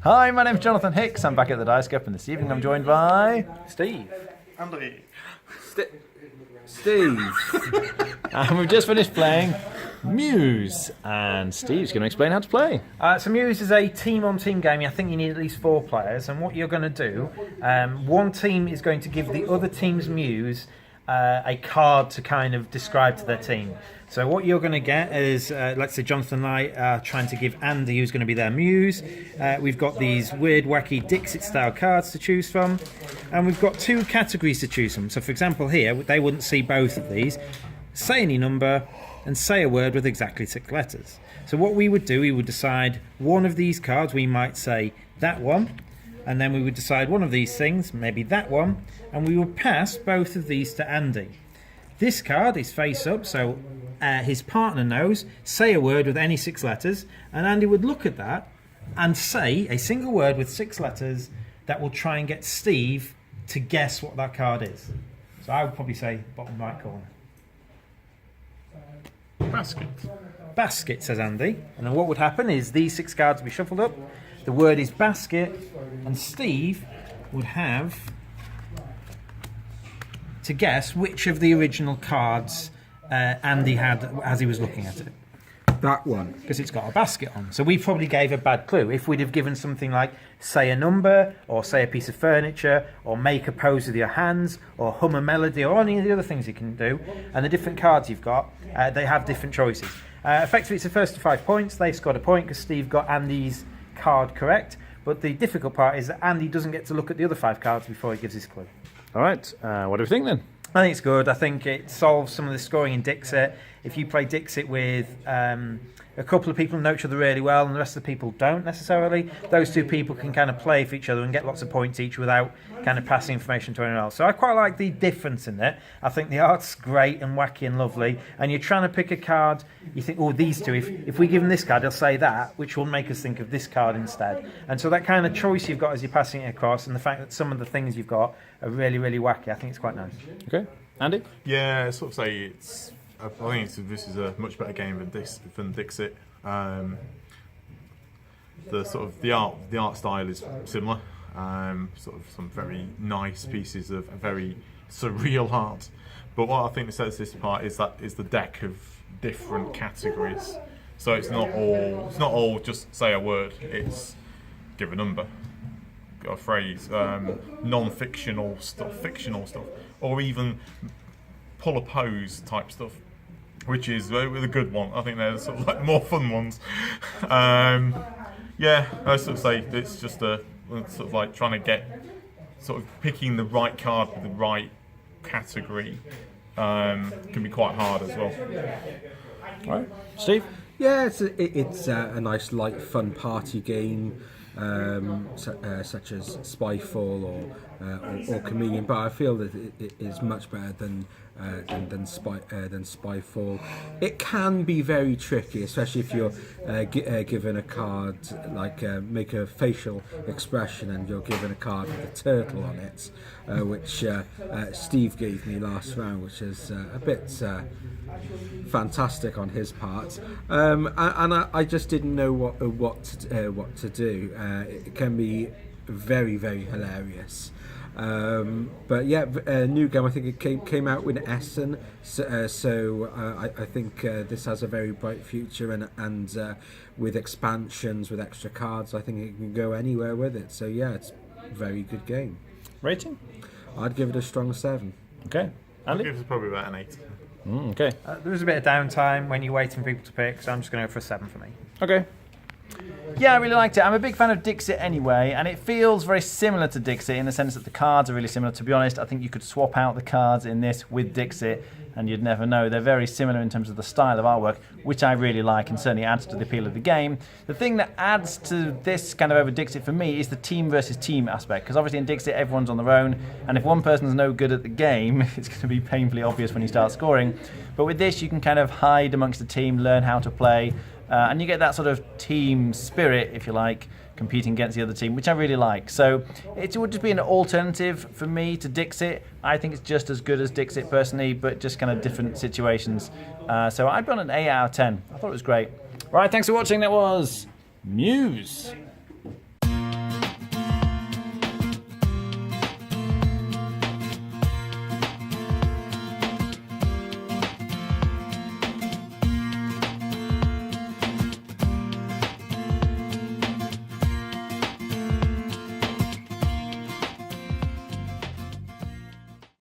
Hi, my name's Jonathan Hicks. I'm back at the Dice Cup, and this evening I'm joined by Steve. Andy. Steve. and we've just finished playing Muse, and Steve's going to explain how to play. So Muse is a team-on-team game. I think you need at least 4 players, and what you're going to do, one team is going to give the other team's Muse a card to kind of describe to their team. So what you're going to get is, let's say Jonathan and I are trying to give Andy, who's going to be their Muse. We've got these weird, wacky Dixit-style cards to choose from, and we've got 2 categories to choose from. So for example here, they wouldn't see both of these. Say any number, and say a word with exactly 6 letters. So what we would do, we would decide one of these cards, we might say that one, and then we would decide one of these things, maybe that one, and we would pass both of these to Andy. This card is face up, so his partner knows, say a word with any 6 letters, and Andy would look at that and say a single word with 6 letters that will try and get Steve to guess what that card is. So I would probably say bottom right corner. Basket. Basket, says Andy. And then what would happen is these 6 cards would be shuffled up. The word is basket, and Steve would have to guess which of the original cards Andy had as he was looking at it. That one. Because it's got a basket on. So we probably gave a bad clue. If we'd have given something like say a number, or say a piece of furniture, or make a pose with your hands, or hum a melody, or any of the other things you can do, and the different cards you've got, they have different choices. Effectively, it's the first to 5 points. They've scored a point because Steve got Andy's card correct. But the difficult part is that Andy doesn't get to look at the other 5 cards before he gives his clue. All right, what do we think then? I think it's good. I think it solves some of the scoring in Dixit. If you play Dixit with a couple of people who know each other really well and the rest of the people don't necessarily, those 2 people can kind of play for each other and get lots of points each without kind of passing information to anyone else. So I quite like the difference in it. I think the art's great and wacky and lovely, and you're trying to pick a card, you think, oh, these 2, if we give them this card, they'll say that, which will make us think of this card instead. And so that kind of choice you've got as you're passing it across, and the fact that some of the things you've got are really, really wacky, I think it's quite nice. Okay, Andy? Yeah, I sort of say it's. I think this is a much better game than Dixit. The art style is similar. Sort of some very nice pieces of very surreal art. But what I think sets this apart is the deck of different categories. So it's not all just say a word. It's give a number, a phrase, non-fictional stuff, fictional stuff, or even pull a pose type stuff, which is a good one. I think they're sort of like more fun ones. Yeah, I sort of say it's just a sort of like trying to get sort of picking the right card with the right category can be quite hard as well. All right, Steve? Yeah, it's a nice, light, fun party game, such as Spyfall or Chameleon. But I feel that it is much better than Spyfall. It can be very tricky, especially if you're given a card like make a facial expression and you're given a card with a turtle on it, which Steve gave me last round, which is a bit fantastic on his part, and I just didn't know what to do. It can be very, very hilarious. But yeah, new game. I think it came out with Essen, so I think this has a very bright future, and with expansions, with extra cards, I think it can go anywhere with it. So yeah, it's a very good game. Rating? I'd give it a strong 7. Okay, Andy? I'd give it probably about an 8. Okay. There was a bit of downtime when you're waiting for people to pick, so I'm just going to go for a 7 for me. Okay. Yeah, I really liked it. I'm a big fan of Dixit anyway, and it feels very similar to Dixit in the sense that the cards are really similar. To be honest, I think you could swap out the cards in this with Dixit, and you'd never know. They're very similar in terms of the style of artwork, which I really like and certainly adds to the appeal of the game. The thing that adds to this kind of over Dixit for me is the team versus team aspect, because obviously in Dixit everyone's on their own, and if one person's no good at the game, it's going to be painfully obvious when you start scoring. But with this, you can kind of hide amongst the team, learn how to play, and you get that sort of team spirit, if you like, competing against the other team, which I really like. So it would just be an alternative for me to Dixit. I think it's just as good as Dixit personally, but just kind of different situations. So I'd be on an 8 out of 10. I thought it was great. Right, thanks for watching. That was Muse.